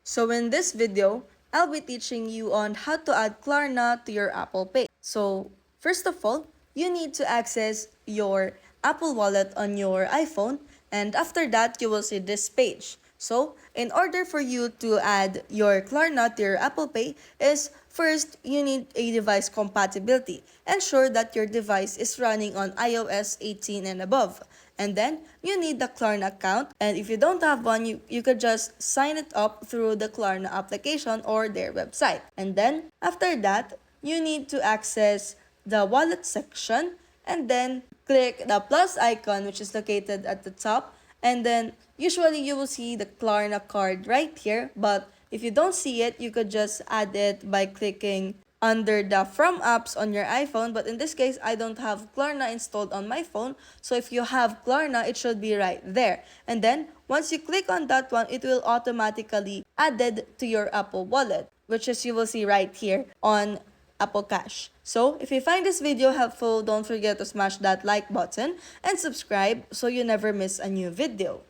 So in this video, I'll be teaching you on how to add Klarna to your Apple Pay. So first of all, you need to access your Apple Wallet on your iPhone, and after that you will see this page. So in order for you to add your Klarna to your Apple Pay is first you need a device compatibility. Ensure that your device is running on iOS 18 and above. And then you need the Klarna account, and if you don't have one, you could just sign it up through the Klarna application or their website. And then after that, you need to access the wallet section and then click the plus icon which is located at the top, and then usually you will see the Klarna card right here, but if you don't see it, you could just add it by clicking under the From apps on your iPhone. But in this case, I don't have Klarna installed on my phone. So if you have Klarna, it should be right there. And then once you click on that one, it will automatically added to your Apple Wallet, which is you will see right here on Apple Cash. So if you find this video helpful, don't forget to smash that like button and subscribe so you never miss a new video.